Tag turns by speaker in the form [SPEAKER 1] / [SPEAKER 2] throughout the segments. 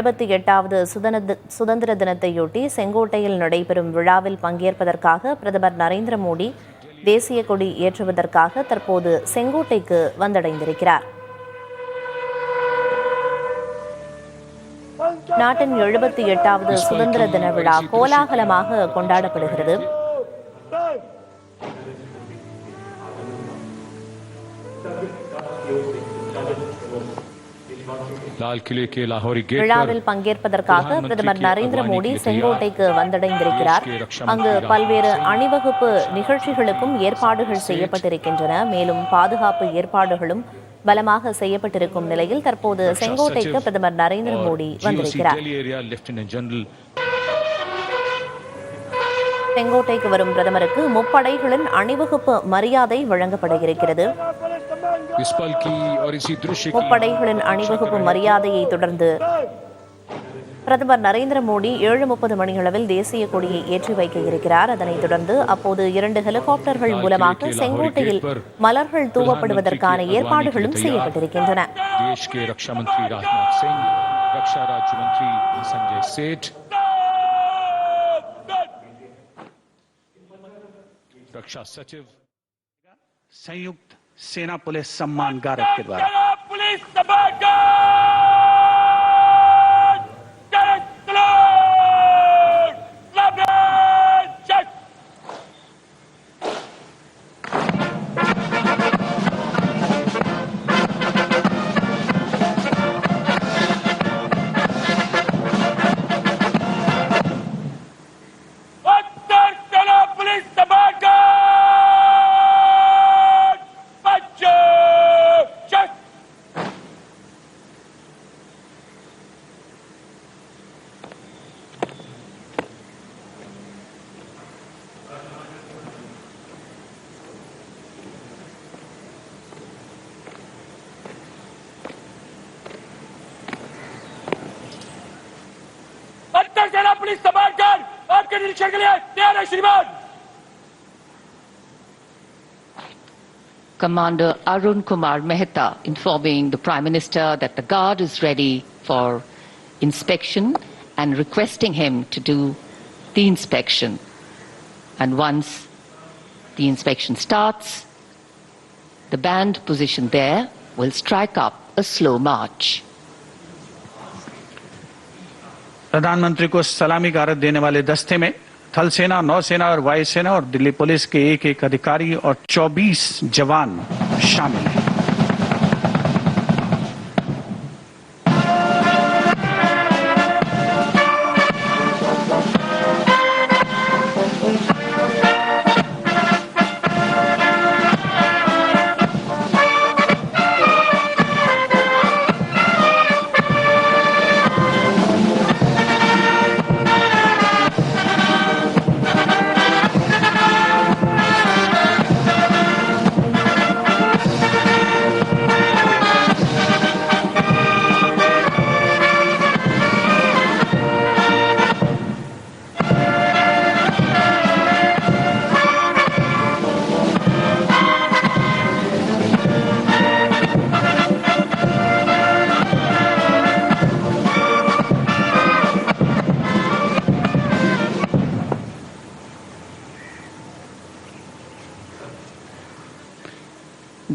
[SPEAKER 1] 78வது சுதந்திர தினத்தையொட்டி செங்கோட்டையில் நடைபெறும் விழாவில் பங்கேற்பதற்காக பிரதமர் நரேந்திர மோடி தேசிய கொடி ஏற்றுவதற்காக தற்போது செங்கோட்டைக்கு வந்தடைந்திருக்கிறார். நாட்டின் 78வது சுதந்திர தின விழா கோலாகலமாக கொண்டாடப்படுகிறது. விழாவில் பங்கேற்பதற்காக பிரதமர் நரேந்திர மோடி செங்கோட்டைக்கு வந்தடைந்திருக்கிறார். அங்கு பல்வேறு அணிவகுப்பு நிகழ்ச்சிகளுக்கும் ஏற்பாடுகள் செய்யப்பட்டிருக்கின்றன. மேலும் பாதுகாப்பு ஏற்பாடுகளும் பலமாக செய்யப்பட்டிருக்கும் நிலையில் தற்போது செங்கோட்டைக்கு பிரதமர் நரேந்திர மோடி வந்திருக்கிறார். செங்கோட்டைக்கு வரும் பிரதமருக்கு முப்படைகளின் அணிவகுப்பு மரியாதை வழங்கப்பட இருக்கிறது. முப்படைகளின் அணிவகுப்பு மரியாதையை தொடர்ந்து பிரதமர் நரேந்திர மோடி 7:30 மணியளவில் தேசிய கொடியை ஏற்றி வைக்க இருக்கிறார். அதனைத் தொடர்ந்து அப்போது 2 ஹெலிகாப்டர்கள் மூலமாக செங்கோட்டையில் மலர்கள் தூவப்படுவதற்கான ஏற்பாடுகளும் செய்யப்பட்டிருக்கின்றன.
[SPEAKER 2] रक्षा सचिव संयुक्त सेना पुलिस सम्मान गारद के द्वारा
[SPEAKER 3] सेना पुलिस समाचार आपके निरीक्षण के लिए तैयार है श्रीमान।
[SPEAKER 4] Commander Arun Kumar Mehta informing the Prime Minister that the Guard is ready for inspection and requesting him to do the inspection. And once the inspection starts, the band positioned there will strike up a slow march.
[SPEAKER 2] प्रधानमंत्री को सलामी गारद देने वाले दस्ते में थल सेना, नौसेना और वायुसेना और दिल्ली पुलिस के 1 अधिकारी और 24 जवान शामिल हैं।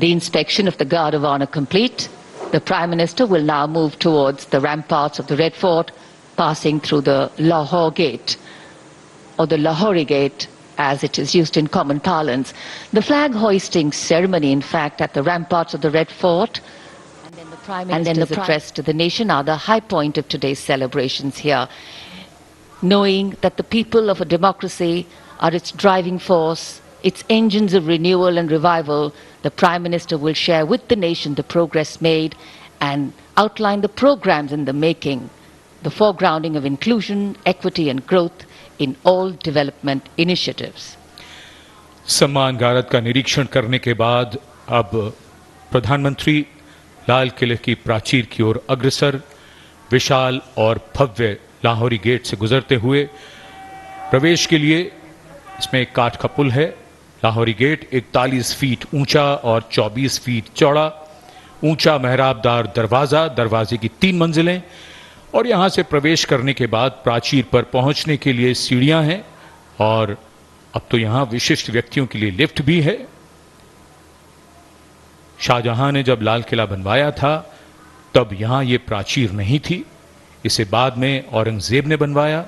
[SPEAKER 4] The inspection of the Guard of Honour complete, the Prime Minister will now move towards the ramparts of the Red Fort, passing through the Lahore Gate, or the Lahori Gate as it is used in common parlance. The flag hoisting ceremony, in fact, at the ramparts of the Red Fort, and then the Prime Minister's address to the nation are the high point of today's celebrations here. Knowing that the people of a democracy are its driving force, its engines of renewal and revival, the Prime Minister will share with the nation the progress made and outline the programs in the making, the foregrounding of inclusion, equity and growth in all development initiatives.
[SPEAKER 5] सम्मान गारद का निरीक्षण करने के बाद अब प्रधानमंत्री लाल किले की प्राचीर की ओर अग्रसर विशाल और भव्य लाहौरी गेट से गुजरते हुए प्रवेश के लिए इसमें एक काठ का पुल है। लाहौरी गेट 41 फीट ऊंचा और 24 फीट चौड़ा, ऊंचा मेहराबदार दरवाज़ा, दरवाजे की 3 मंजिलें और यहां से प्रवेश करने के बाद प्राचीर पर पहुंचने के लिए सीढ़ियां हैं और अब तो यहां विशिष्ट व्यक्तियों के लिए लिफ्ट भी है। शाहजहां ने जब लाल किला बनवाया था तब यहां यह प्राचीर नहीं थी, इसे बाद में औरंगजेब ने बनवाया।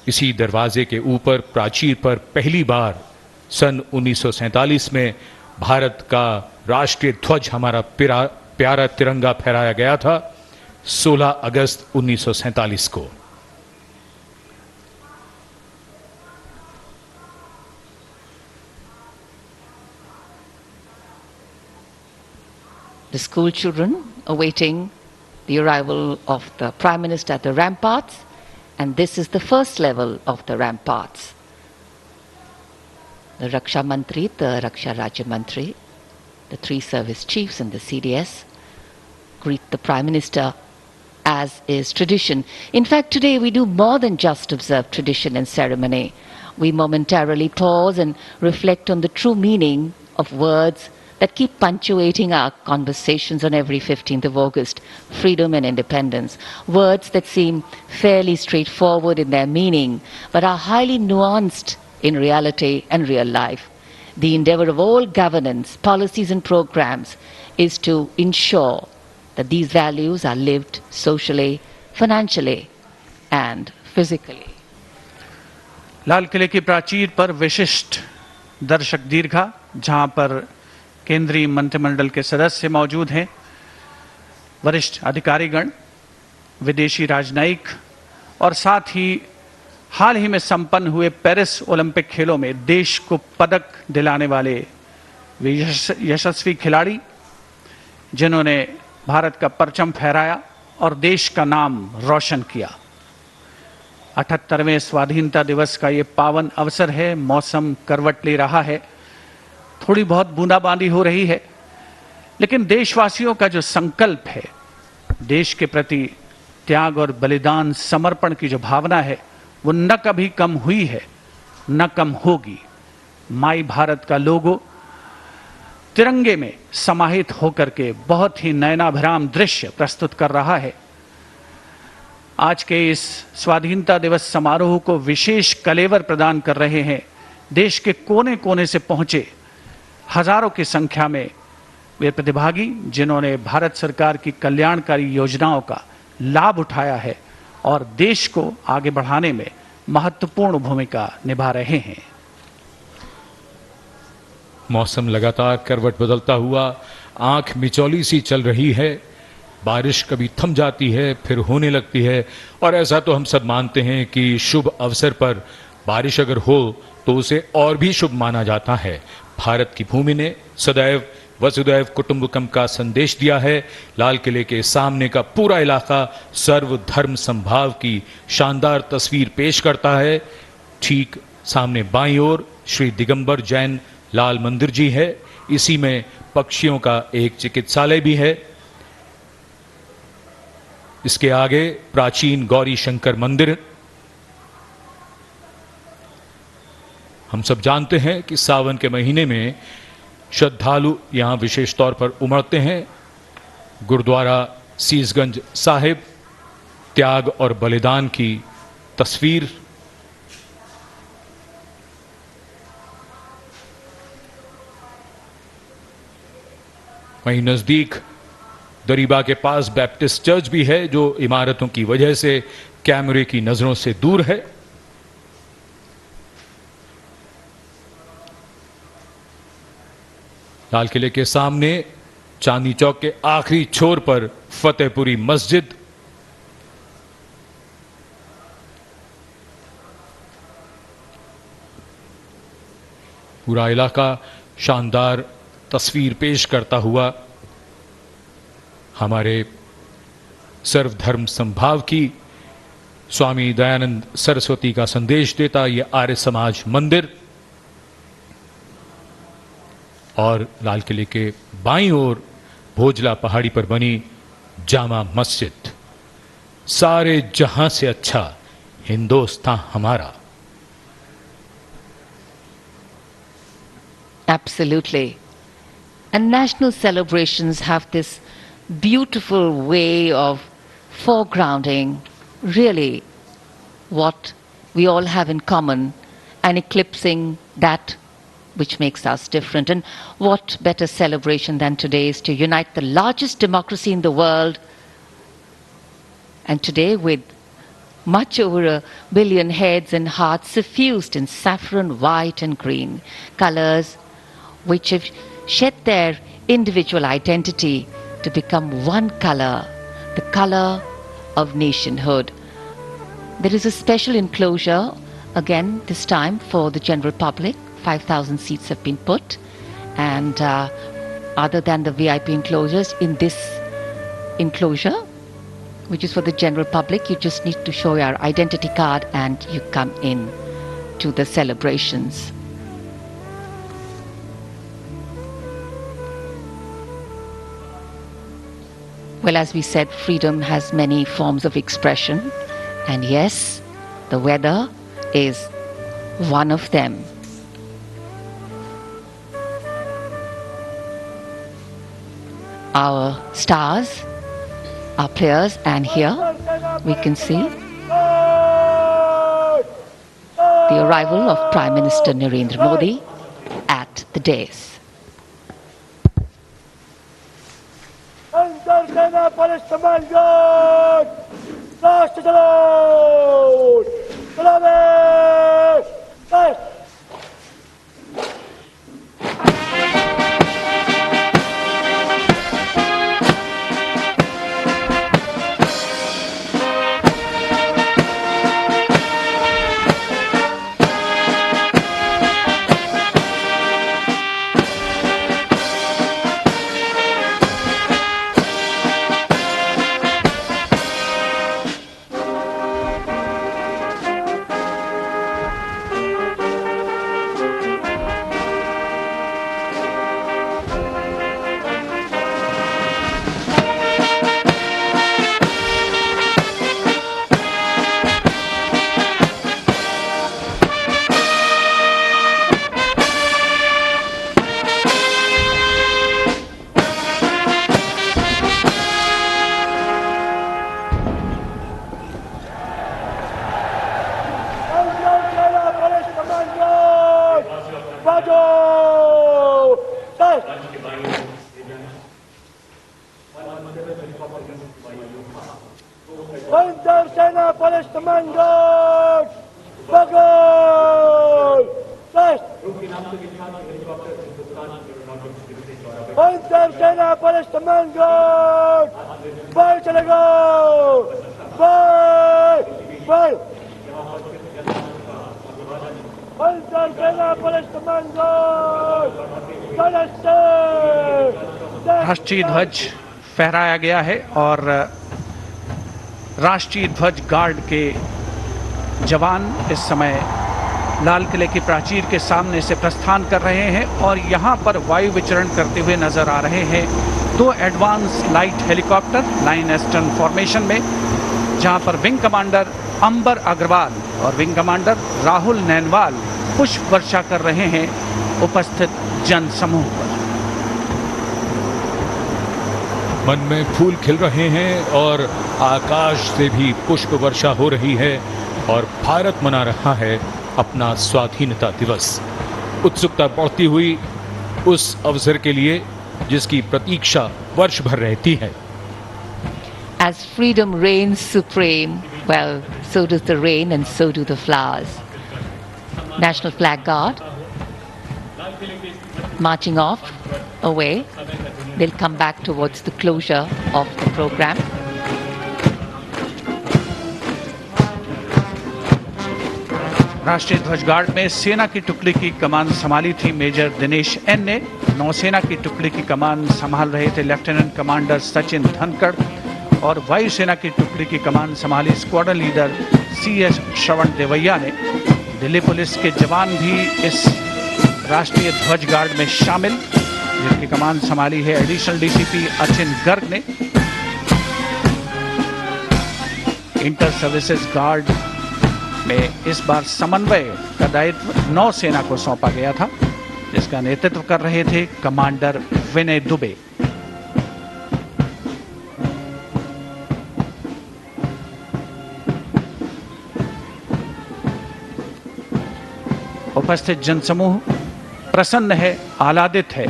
[SPEAKER 5] इसी दरवाजे के ऊपर प्राचीर पर पहली बार सन 1947 में भारत का राष्ट्रीय ध्वज, हमारा प्यारा तिरंगा फहराया गया था 16 अगस्त 1947 को।
[SPEAKER 4] The school children awaiting the arrival of the Prime Minister at the ramparts, and this is the first level of the ramparts. The Raksha Mantri, the Raksha Rajya Mantri, the three service chiefs and the CDS greet the Prime Minister as is tradition. In fact, today we do more than just observe tradition and ceremony. We momentarily pause and reflect on the true meaning of words that keep punctuating our conversations on every 15th of August, freedom and independence. Words that seem fairly straightforward in their meaning, but are highly nuanced in reality and real life. The endeavor of all governance, policies and programs is to ensure that these values are lived socially, financially and physically.
[SPEAKER 2] लाल किले की प्राचीर पर विशिष्ट दर्शक दीर्घा, जहां पर केंद्रीय मंत्रिमंडल के सदस्य मौजूद हैं, वरिष्ठ अधिकारीगण, विदेशी राजनयिक और साथ ही हाल ही में संपन्न हुए पेरिस ओलंपिक खेलों में देश को पदक दिलाने वाले यशस्वी खिलाड़ी, जिन्होंने भारत का परचम फहराया और देश का नाम रोशन किया। 78वें स्वाधीनता दिवस का ये पावन अवसर है। मौसम करवट ले रहा है, थोड़ी बहुत बूंदाबांदी हो रही है, लेकिन देशवासियों का जो संकल्प है, देश के प्रति त्याग और बलिदान, समर्पण की जो भावना है, वो न कभी कम हुई है, न कम होगी। माई भारत का लोगो तिरंगे में समाहित होकर के बहुत ही नयनाभिराम दृश्य प्रस्तुत कर रहा है। आज के इस स्वाधीनता दिवस समारोह को विशेष कलेवर प्रदान कर रहे हैं देश के कोने कोने से पहुंचे हजारों की संख्या में वे प्रतिभागी, जिन्होंने भारत सरकार की कल्याणकारी योजनाओं का लाभ उठाया है और देश को आगे बढ़ाने में महत्वपूर्ण भूमिका निभा रहे हैं।
[SPEAKER 5] मौसम लगातार करवट बदलता हुआ आंख मिचौली सी चल रही है। बारिश कभी थम जाती है, फिर होने लगती है, और ऐसा तो हम सब मानते हैं कि शुभ अवसर पर बारिश अगर हो तो उसे और भी शुभ माना जाता है। भारत की भूमि ने सदैव वसुदैव कुटुंबकम का संदेश दिया है। लाल किले के सामने का पूरा इलाका सर्वधर्म समभाव की शानदार तस्वीर पेश करता है। ठीक सामने बाईं ओर श्री दिगंबर जैन लाल मंदिर जी है। इसी में पक्षियों का एक चिकित्सालय भी है। इसके आगे प्राचीन गौरी शंकर मंदिर। हम सब जानते हैं कि सावन के महीने में श्रद्धालु यहां विशेष तौर पर उमड़ते हैं। गुरुद्वारा सीसगंज साहिब, त्याग और बलिदान की तस्वीर। वहीं नजदीक दरीबा के पास बैप्टिस्ट चर्च भी है, जो इमारतों की वजह से कैमरे की नजरों से दूर है। लाल किले के सामने चांदनी चौक के आखिरी छोर पर फतेहपुरी मस्जिद। पूरा इलाका शानदार तस्वीर पेश करता हुआ हमारे सर्वधर्म समभाव की, स्वामी दयानंद सरस्वती का संदेश देता ये आर्य समाज मंदिर। और लाल किले के बाईं ओर भोजला पहाड़ी पर बनी जामा मस्जिद। सारे जहां से अच्छा हिंदुस्तान हमारा।
[SPEAKER 4] Absolutely. And national celebrations have this beautiful way of foregrounding really what we all have in common and eclipsing that which makes us different. And what better celebration than today's to unite the largest democracy in the world, and today with much over 1 billion heads and hearts suffused in saffron, white and green, colors which have shed their individual identity to become one color, the color of nationhood. There is a special enclosure, again this time for the general public. 5,000 seats have been put, and other than the VIP enclosures, in this enclosure, which is for the general public, you just need to show your identity card and you come in to the celebrations. Well, as we said, freedom has many forms of expression, and yes, the weather is one of them. Our stars, our players, and here we can see the arrival of Prime Minister Narendra Modi at the dais.
[SPEAKER 2] राष्ट्रीय ध्वज फहराया गया है और राष्ट्रीय ध्वज guard के जवान इस समय लाल किले की प्राचीर के सामने से प्रस्थान कर रहे हैं और यहां पर वायु विचरण करते हुए नजर आ रहे हैं 2 advance light helicopter line astern formation में, जहां पर विंग कमांडर अंबर अग्रवाल और विंग कमांडर राहुल नैनवाल पुष्प वर्षा कर रहे हैं उपस्थित जन समूह पर।
[SPEAKER 5] मन में फूल खिल रहे हैं और आकाश से भी पुष्प वर्षा हो रही है और भारत मना रहा है अपना स्वाधीनता दिवस। उत्सुकता बढ़ती हुई उस अवसर के लिए जिसकी प्रतीक्षा वर्ष भर रहती है।
[SPEAKER 4] As freedom reigns supreme, well, so does the rain and so do the flowers. National Flag Guard marching off away. They'll come back towards the closure of the program.
[SPEAKER 2] राष्ट्रीय ध्वज गार्ड में सेना की टुकड़ी की कमान संभाली थी मेजर दिनेश एन ने। नौसेना की टुकड़ी की कमान संभाल रहे थे लेफ्टिनेंट कमांडर सचिन धनखड़ और वायुसेना की टुकड़ी की कमान संभाली स्क्वाड्रन लीडर CS श्रवण देवैया ने। दिल्ली पुलिस के जवान भी इस राष्ट्रीय ध्वज गार्ड में शामिल, जिनकी कमान संभाली है एडिशनल DCP अचिन गर्ग ने। इंटर सर्विसेज गार्ड में इस बार समन्वय का दायित्व नौसेना को सौंपा गया था, जिसका नेतृत्व कर रहे थे कमांडर विनय दुबे। उपस्थित जनसमूह प्रसन्न है, आह्लादित है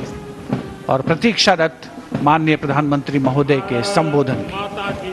[SPEAKER 2] और प्रतीक्षारत माननीय प्रधानमंत्री महोदय के संबोधन की।